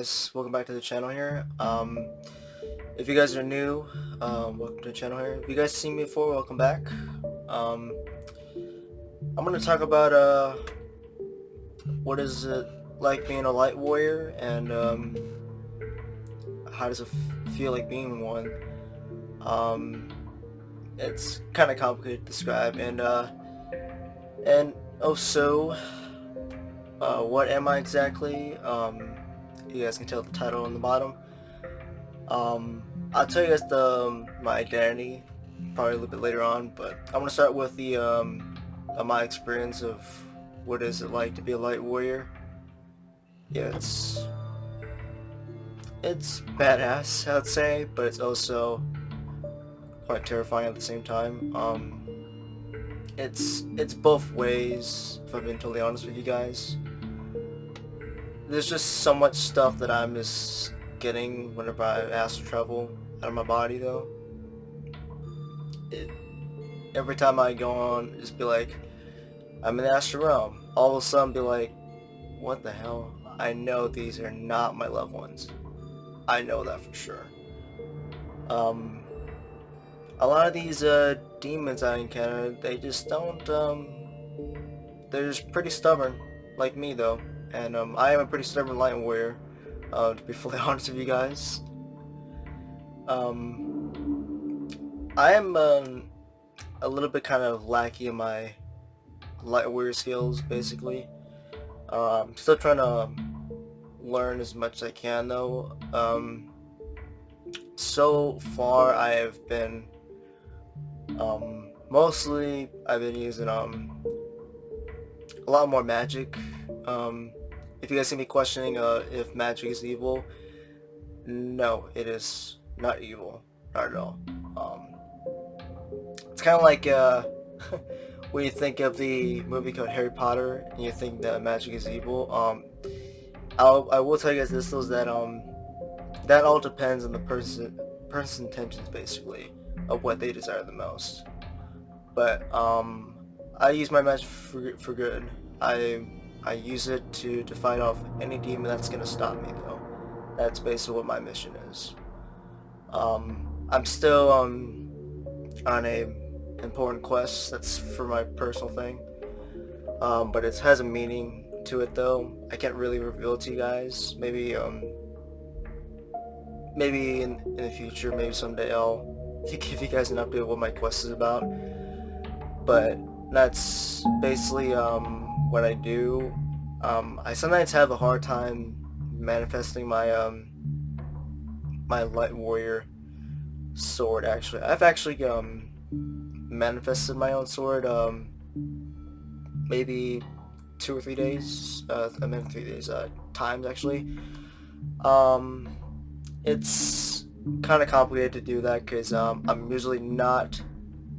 guys? Welcome back to the channel here. If you guys are new, welcome to the channel here. If you guys seen me before, welcome back. I'm gonna talk about what is it like being a light warrior, and how does it feel like being one. It's kind of complicated to describe, and also, what am I exactly? You guys can tell the title on the bottom. I'll tell you guys my identity probably a little bit later on, but I'm gonna start with my experience of what is it like to be a light warrior. Yeah, it's badass, I'd say, but it's also quite terrifying at the same time. It's both ways, if I'm being totally honest with you guys. There's just so much stuff that I'm just getting whenever I astral travel out of my body, though. Every time I go on, just be like, I'm in the astral realm. All of a sudden be like, what the hell? I know these are not my loved ones. I know that for sure. A lot of these demons I encounter, they just don't, they're just pretty stubborn, like me though. And I am a pretty stubborn light warrior, to be fully honest with you guys. I am a little bit kind of lackey in my light warrior skills, basically. I'm still trying to learn as much as I can though. So far I have been mostly I've been using a lot more magic. If you guys see me questioning if magic is evil, no, it is not evil, not at all. It's kind of like when you think of the movie called Harry Potter and you think that magic is evil. I will tell you guys this, is that that all depends on the person's intentions, basically, of what they desire the most. But I use my magic for good. I use it to fight off any demon that's gonna stop me, though. That's basically what my mission is. I'm still on a important quest. That's for my personal thing. But it has a meaning to it, though. I can't really reveal it to you guys. Maybe maybe in the future, maybe someday I'll give you guys an update of what my quest is about. But that's basically what I do. I sometimes have a hard time manifesting my my light warrior sword. Actually, I've actually manifested my own sword maybe 2 or 3 days. I meant 3 days times actually. It's kind of complicated to do that because I'm usually not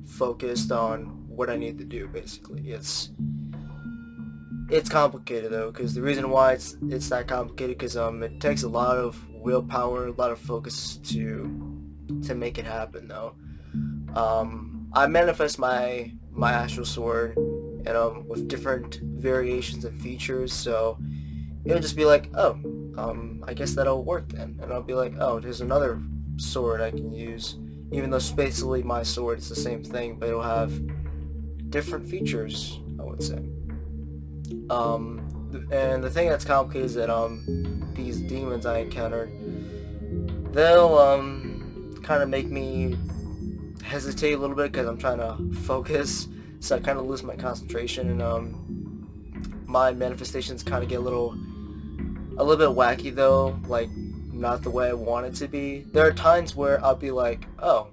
focused on what I need to do. Basically, it's complicated though, because the reason why it's that complicated because it takes a lot of willpower, a lot of focus to make it happen though. I manifest my astral sword and with different variations and features, so it'll just be like, oh, I guess that'll work then, and I'll be like, oh, there's another sword I can use, even though it's basically my sword, it's the same thing, but it'll have different features, I would say. And the thing that's complicated is that these demons I encountered, they'll kind of make me hesitate a little bit because I'm trying to focus, so I kind of lose my concentration, and my manifestations kind of get a little bit wacky though, like not the way I want it to be. There are times where I'll be like, oh,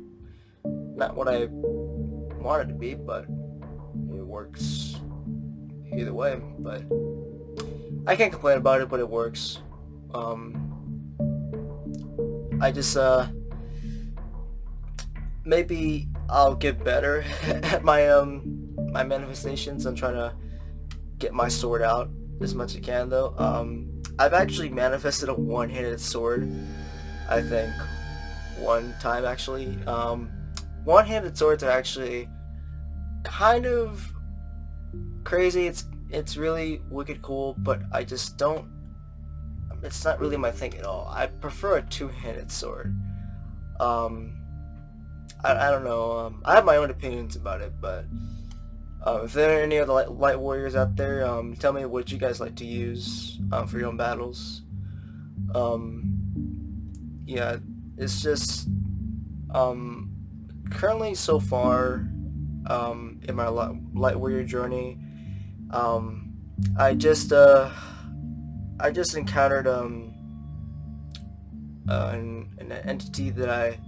not what I want it to be, but it works either way. But I can't complain about it, but it works. I just maybe I'll get better at my my manifestations. I'm trying to get my sword out as much as I can though. I've actually manifested a one-handed sword, I think, one time actually. One-handed swords are actually kind of crazy. It's really wicked cool, but I just don't it's not really my thing at all. I prefer a two-handed sword. Um, I don't know. I have my own opinions about it, but if there are any other light warriors out there, tell me what you guys like to use for your own battles. Yeah, it's just um, currently so far in my light warrior journey, um, I just uh, I just encountered an entity that I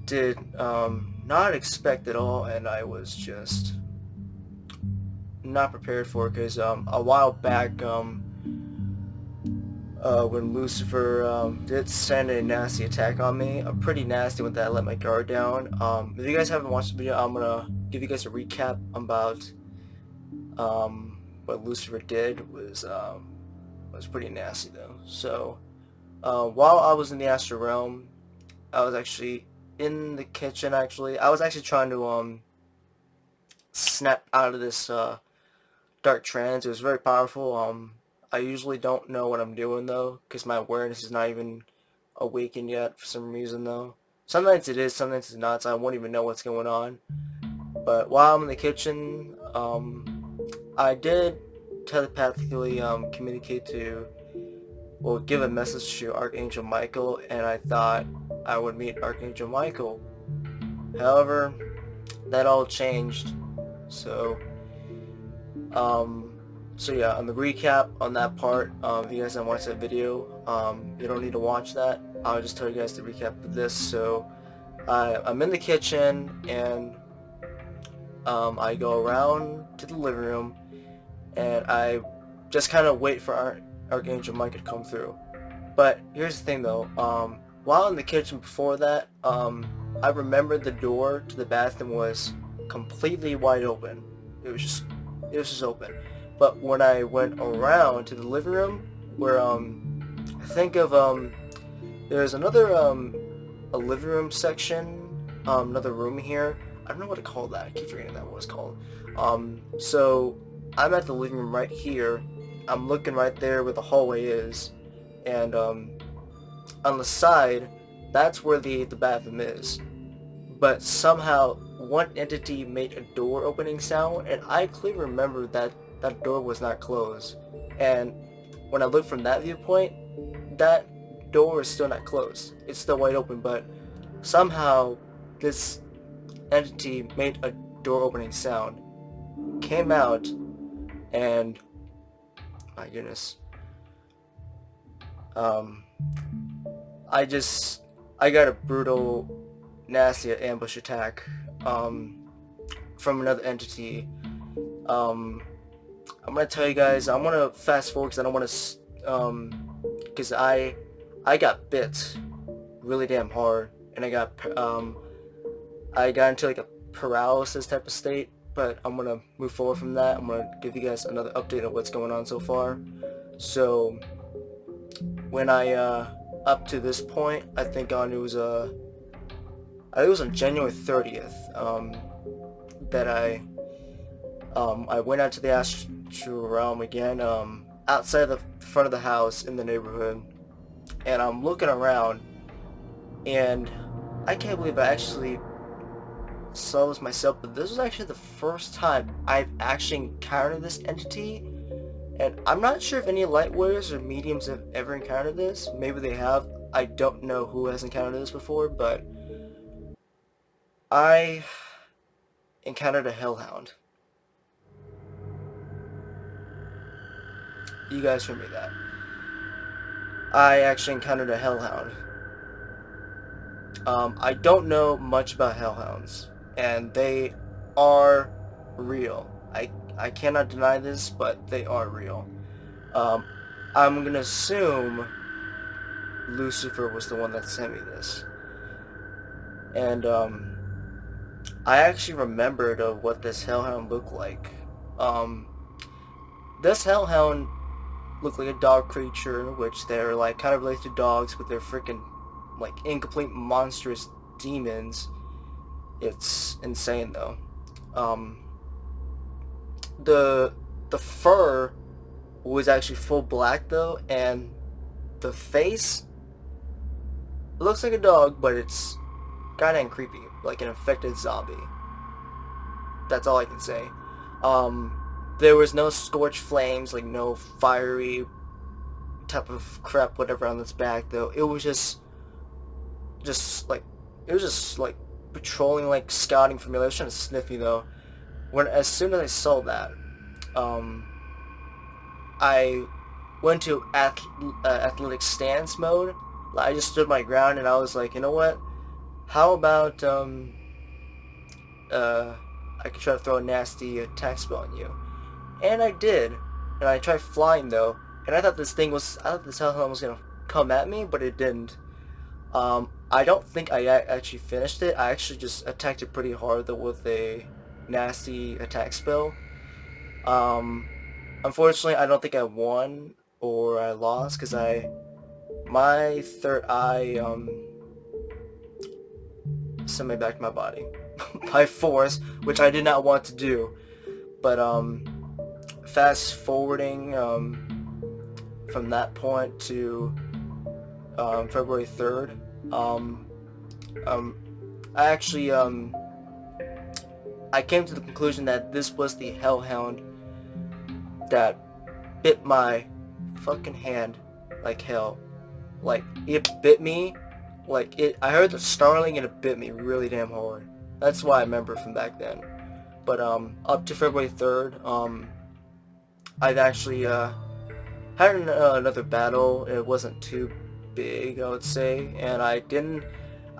did not expect at all, and I was just not prepared for, because a while back when Lucifer did send a nasty attack on me, a pretty nasty one that I let my guard down. If you guys haven't watched the video, I'm gonna give you guys a recap about what Lucifer did. Was pretty nasty though. So while I was in the astral realm, I was actually in the kitchen. Actually, I was actually trying to snap out of this dark trance. It was very powerful. I usually don't know what I'm doing though, because my awareness is not even awakened yet for some reason though. Sometimes it is, sometimes it's not, so I won't even know what's going on. But while I'm in the kitchen, I did telepathically communicate to, well, give a message to Archangel Michael, and I thought I would meet Archangel Michael. However, that all changed. So, so yeah, on the recap on that part, if you guys haven't watched that video, you don't need to watch that. I'll just tell you guys the recap of this. So, I'm in the kitchen, and I go around to the living room, and I just kind of wait for Archangel Michael to come through. But here's the thing though, while in the kitchen before that, I remember the door to the bathroom was completely wide open. It was just open. But when I went around to the living room, where think of there's another a living room section, another room here. I don't know what to call that. I keep forgetting that what it's called. So I'm at the living room right here. I'm looking right there where the hallway is, and on the side, that's where the bathroom is. But somehow one entity made a door opening sound, and I clearly remember that that door was not closed. And when I look from that viewpoint, that door is still not closed. It's still wide open, but somehow this entity made a door opening sound, came out, and my goodness, I got a brutal, nasty ambush attack from another entity. I'm gonna tell you guys. I'm gonna fast forward because I don't want to, because I got bit really damn hard, and I got into like a paralysis type of state. But I'm gonna move forward from that. I'm gonna give you guys another update of what's going on so far. So when I up to this point, I think it was on January 30th that I went out to the astral realm again, outside the front of the house in the neighborhood, and I'm looking around, and I can't believe I actually saw this myself, but this was actually the first time I've actually encountered this entity. And I'm not sure if any light warriors or mediums have ever encountered this. Maybe they have. I don't know who has encountered this before, but I encountered a hellhound. You guys heard me that. I actually encountered a hellhound. I don't know much about hellhounds, and they are real. I cannot deny this, but they are real. I'm gonna assume Lucifer was the one that sent me this. And I actually remembered of what this hellhound looked like. This hellhound looked like a dog creature, which they're like kind of related to dogs, but they're freaking like incomplete monstrous demons. It's insane though. The fur was actually full black though, and The face looks like a dog, but it's kinda creepy, like an infected zombie. That's all I can say. There was no scorched flames, like no fiery type of crap, whatever on its back. Though it was just like it was just like patrolling, like scouting for me. Like, it was trying to sniff me though. As soon as I saw that, um, I went to athletic stance mode. I just stood my ground and I was like, you know what? How about I could try to throw a nasty attack spell on you, and I did. And I tried flying though, and I thought I thought this hellhound was gonna come at me, but it didn't. I don't think I actually finished it. I actually just attacked it pretty hard though with a nasty attack spell. Um, Unfortunately, I don't think I won or I lost because my third eye sent me back to my body by force, which I did not want to do. But fast forwarding from that point to February 3rd, I actually I came to the conclusion that this was the hellhound that bit my fucking hand like hell. Like, it bit me, I heard the snarling and it bit me really damn hard. That's why I remember from back then. But up to February 3rd, I've actually had another battle. It wasn't too big, I would say, and I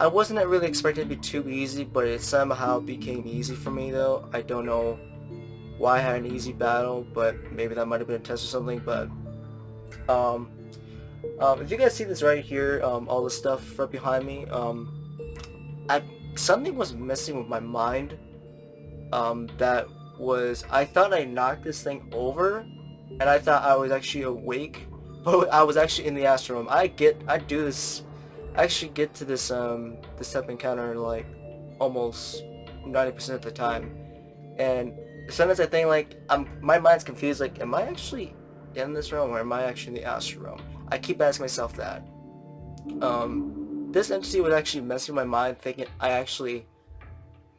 wasn't really expecting it to be too easy, but it somehow became easy for me though. I don't know why I had an easy battle, but maybe that might have been a test or something. But if you guys see this right here, all the stuff right behind me, something was messing with my mind. I thought I knocked this thing over, and I thought I was actually awake, but I was actually in the astral room. I actually get to this type encounter like almost 90% of the time, and sometimes I think like my mind's confused. Like, am I actually in this realm or am I actually in the astral realm? I keep asking myself that. This entity would actually mess with my mind, thinking I actually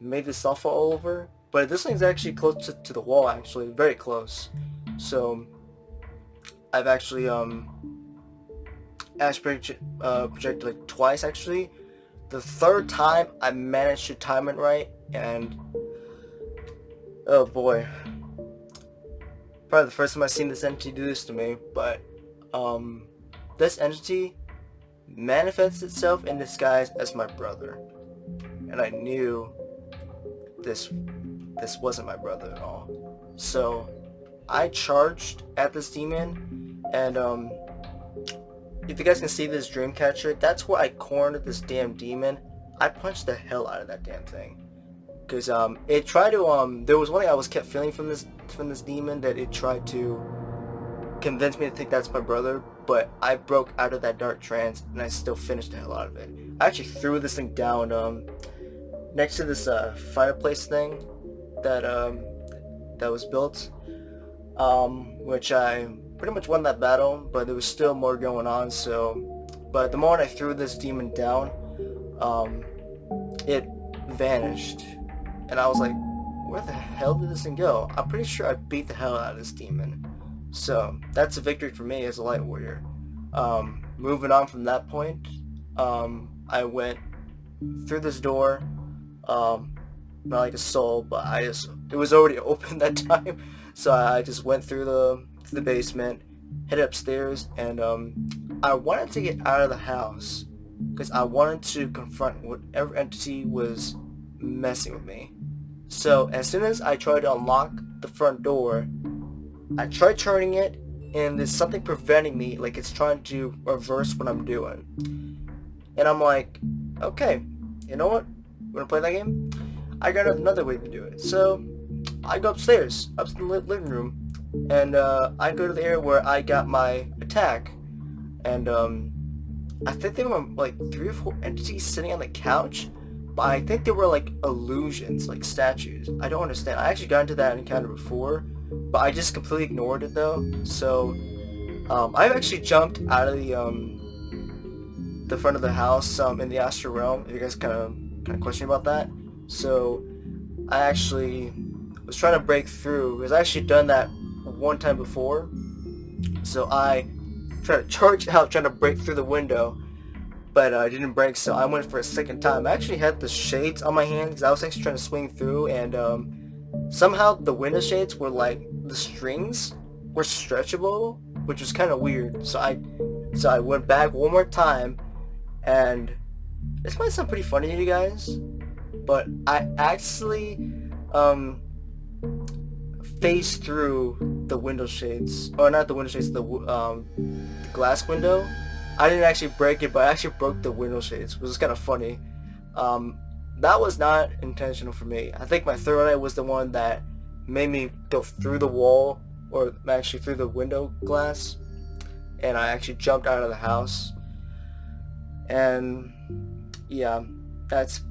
made this stuff all over. But this thing's actually close to the wall, actually, very close. So I've actually projected like twice actually. The third time I managed to time it right, and oh boy, probably the first time I've seen this entity do this to me. But this entity manifests itself in disguise as my brother, and I knew this wasn't my brother at all. So I charged at this demon, and if you guys can see this dream catcher, that's where I cornered this damn demon. I punched the hell out of that damn thing, because it tried to there was one thing I was kept feeling from this demon, that it tried to convince me to think that's my brother, but I broke out of that dark trance and I still finished the hell out of it. I actually threw this thing down next to this fireplace thing that was built, which I pretty much won that battle, but there was still more going on. So, but the moment I threw this demon down, it vanished, and I was like, where the hell did this thing go? I'm pretty sure I beat the hell out of this demon. So that's a victory for me as a light warrior. Moving on from that point, I went through this door, not like a soul, but it was already open that time, so I just went through the basement, headed upstairs, and I wanted to get out of the house because I wanted to confront whatever entity was messing with me. So as soon as I tried to unlock the front door, I tried turning it, and there's something preventing me, like it's trying to reverse what I'm doing. And I'm like, okay, you know what? I'm gonna play that game. I got another way to do it. So I go upstairs, up to the living room, and I go to the area where I got my attack, and I think there were like 3 or 4 entities sitting on the couch, but I think they were like illusions, like statues. I don't understand. I actually got into that encounter before, but I just completely ignored it though. So I've actually jumped out of the front of the house in the astral realm. If you guys kind of questioning about that, so I actually was trying to break through because I actually done that one time before. So I tried to charge out trying to break through the window, but I didn't break. So I went for a second time. I actually had the shades on my hand because I was actually trying to swing through, and somehow the window shades were like the strings were stretchable, which was kind of weird. So I went back one more time, and this might sound pretty funny to you guys, but I actually phased through the window shades, or not the window shades, the glass window. I didn't actually break it, but I actually broke the window shades, which is kind of funny. That was not intentional for me. I think my third eye was the one that made me go through the wall, or actually through the window glass, and I actually jumped out of the house. And yeah, that's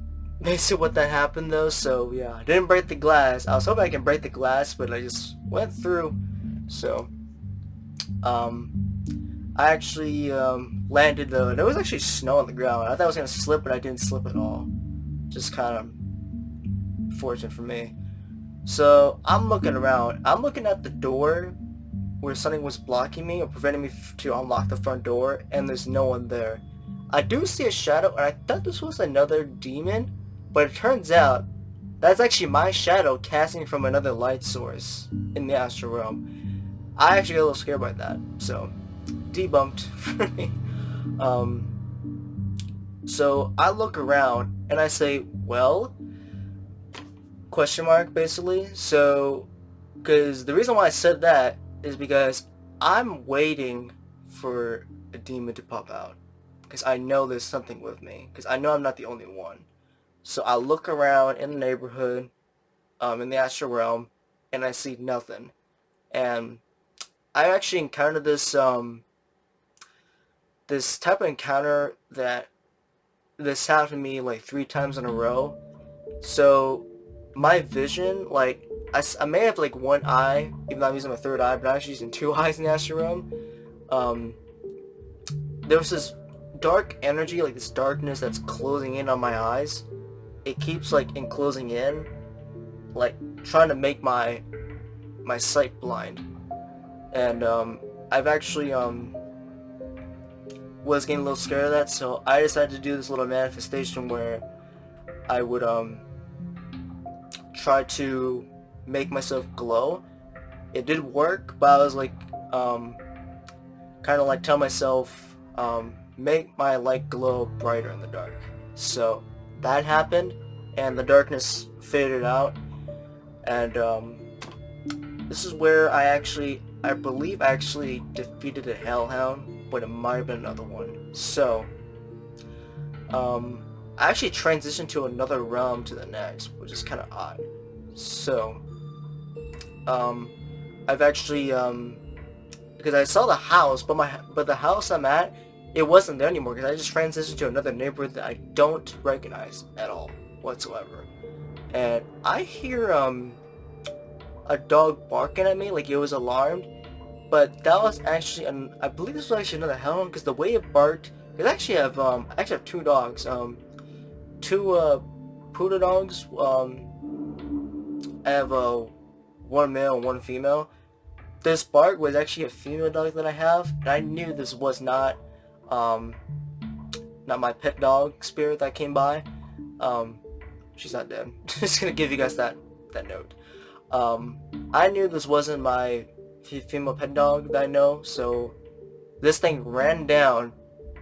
basically what that happened though. So yeah, I didn't break the glass. I was hoping I can break the glass, but I just went through. So I actually landed though, and there was actually snow on the ground. I thought I was gonna slip, but I didn't slip at all. Just kind of fortunate for me. So I'm looking around. I'm looking at the door where something was blocking me or preventing me to unlock the front door, and there's no one there. I do see a shadow, and I thought this was another demon, but it turns out that's actually my shadow casting from another light source in the astral realm. I actually got a little scared by that, so debunked for me. So I look around and I say, well, question mark basically. So, because the reason why I said that is because I'm waiting for a demon to pop out. Because I know there's something with me. Because I know I'm not the only one. So I look around in the neighborhood, in the astral realm, and I see nothing. And I actually encountered this this type of encounter that this happened to me like 3 times in a row. So my vision, like I may have like one eye, even though I'm using my third eye, but I'm actually using 2 eyes in the astral realm. There was this dark energy, like this darkness that's closing in on my eyes. It keeps like enclosing in, like trying to make my sight blind. And I've actually was getting a little scared of that, so I decided to do this little manifestation where I would try to make myself glow. It did work, but I was like kind of like tell myself make my light glow brighter in the dark. So that happened, and the darkness faded out, and this is where I believe I actually defeated a hellhound, but it might have been another one. So I actually transitioned to another realm to the next, which is kind of odd. So I've actually because I saw the house, but the house I'm at, it wasn't there anymore because I just transitioned to another neighborhood that I don't recognize at all whatsoever. And I hear a dog barking at me like it was alarmed, but that was actually I believe this was actually another hellhound because the way it barked. Because I actually have 2 dogs, 2 poodle dogs. I have 1 male and 1 female. This bark was actually a female dog that I have, and I knew this was not my pet dog spirit that came by. She's not dead. Just gonna give you guys that note. I knew this wasn't my female pet dog that I know, so this thing ran down,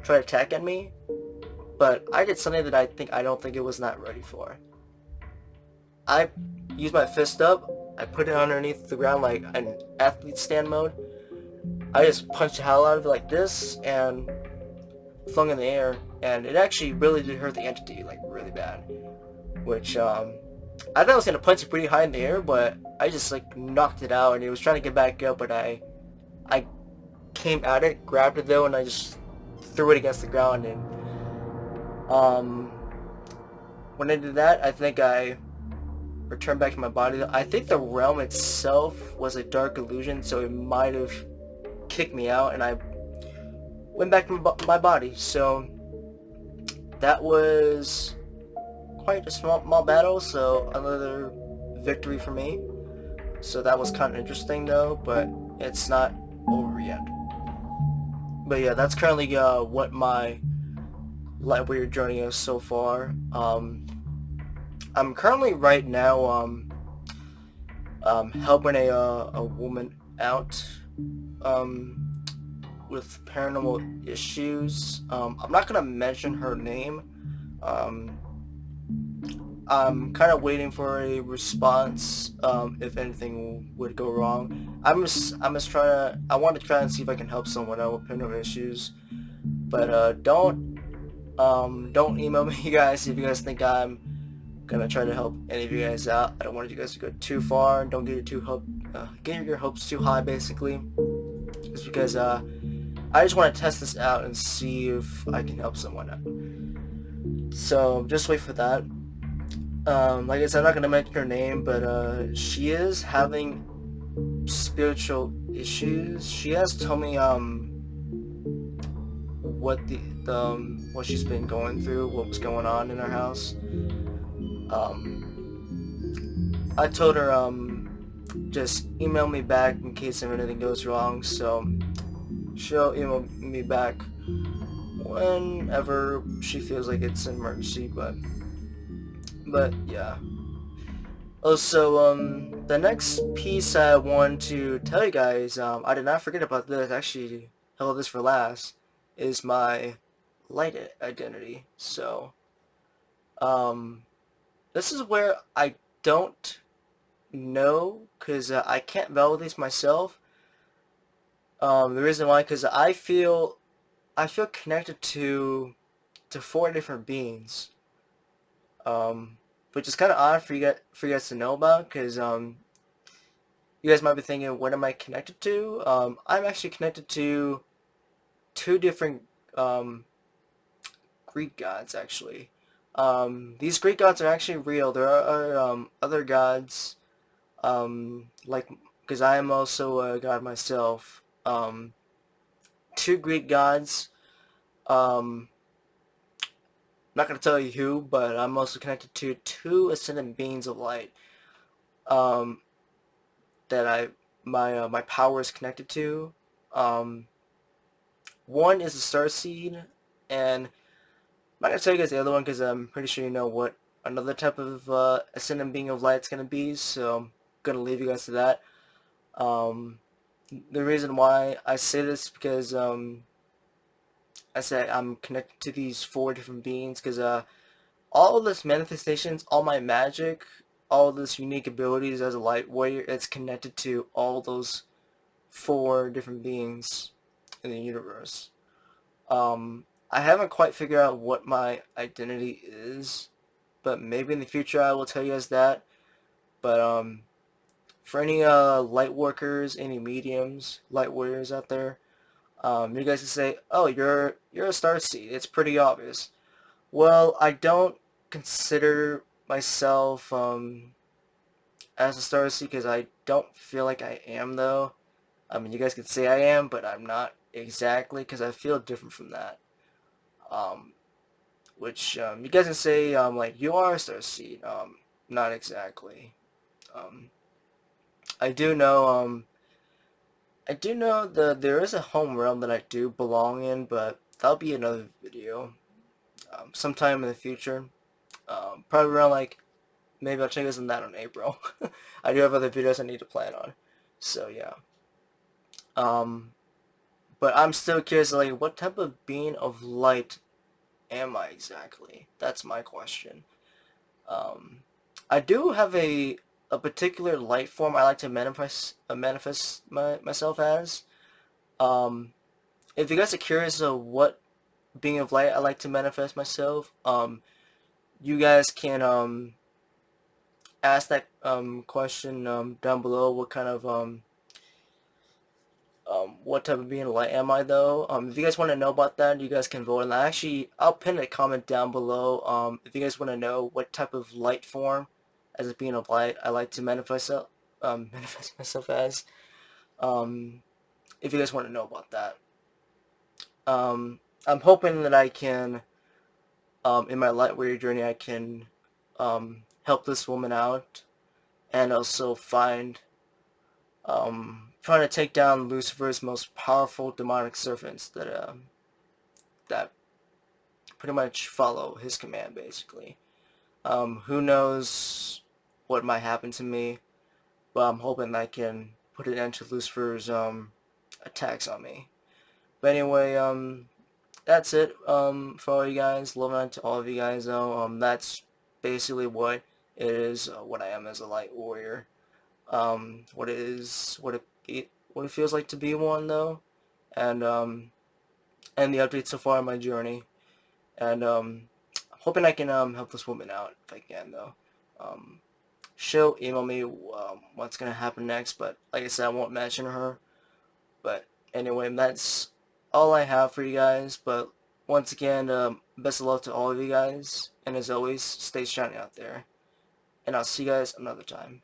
tried to attack at me, but I did something that I don't think it was not ready for. I used my fist up, I put it underneath the ground like an athlete stand mode. I just punched the hell out of it like this and flung in the air, and it actually really did hurt the entity like really bad. Which I thought I was gonna punch it pretty high in the air, but I just like knocked it out, and it was trying to get back up, but I came at it, grabbed it though, and I just threw it against the ground. And when I did that, I think I returned back to my body. I think the realm itself was a dark illusion, so it might have kicked me out, and I went back to my body. So that was quite a small battle, so another victory for me. So that was kind of interesting though, but it's not over yet. But yeah, that's currently what my Lightweight journey is so far. I'm currently right now helping a woman out um, with paranormal issues. I'm not gonna mention her name. Um, I'm kind of waiting for a response if anything would go wrong. I'm just trying to. I want to try and see if I can help someone out with paranormal issues. But don't email me, you guys, if you guys think I'm gonna try to help any of you guys out. I don't want you guys to go too far. Don't get your hopes too high, basically. Just because I just want to test this out and see if I can help someone out. So just wait for that. Like I said, I'm not gonna mention her name, but she is having spiritual issues. She has told me what she's been going through, what was going on in her house. I told her just email me back in case if anything goes wrong. So she'll email me back whenever she feels like it's an emergency. But yeah. Also, the next piece I want to tell you guys, I did not forget about this. Actually, held this for last. Is my light identity. So, um, this is where I don't know, because I can't validate myself. The reason why, because I feel connected to four different beings. Which is kind of odd for you guys to know about, because you guys might be thinking, what am I connected to? I'm actually connected to two different um, Greek gods, actually. These Greek gods are actually real. There are other gods, like, because I am also a god myself. Two Greek gods. Um, not going to tell you who, but I'm also connected to two ascendant beings of light. Um, that my power is connected to. Um, One is a star seed, and I'm not gonna tell you guys the other one because I'm pretty sure you know what another type of ascendant being of light is gonna be. So I'm gonna leave you guys to that. Um, the reason why I say this is because I say I'm connected to these four different beings because all of this manifestations, all my magic, all of this unique abilities as a light warrior, it's connected to all those four different beings in the universe. I haven't quite figured out what my identity is, but maybe in the future I will tell you guys that. But for any light workers, any mediums, light warriors out there, you guys can say, "Oh, you're a star seed. It's pretty obvious." Well, I don't consider myself as a star seed because I don't feel like I am though. I mean, you guys could say I am, but I'm not exactly because I feel different from that. Um, which you guys can say like you are a star seed. Not exactly. Um, I do know there is a home realm that I do belong in, but that'll be another video sometime in the future. Probably around like maybe I'll check this on that on April. I do have other videos I need to plan on. So yeah. Um, but I'm still curious, like, what type of being of light am I exactly? That's my question. Um, I do have a particular light form I like to manifest myself as. Um, if you guys are curious of what being of light I like to manifest myself, you guys can ask that question down below. What type of being of light am I though? If you guys want to know about that, you guys can vote. And I'll pin a comment down below. If you guys want to know what type of light form, as a being of light, I like to manifest myself as. Um, if you guys want to know about that. I'm hoping that I can, in my light warrior journey, I can help this woman out and also find, trying to take down Lucifer's most powerful demonic servants that pretty much follow his command, basically. Who knows what might happen to me, but I'm hoping I can put an end to Lucifer's attacks on me. But anyway, that's it for all you guys. Love and to all of you guys, though. That's basically what it is, what I am as a light warrior. What it is, what it feels like to be one, though, and the updates so far on my journey. And I'm hoping I can help this woman out if I can, though. Um, she'll email me what's gonna happen next, but like I said, I won't mention her. But anyway, that's all I have for you guys. But once again, best of luck to all of you guys, and as always, stay shiny out there. And I'll see you guys another time.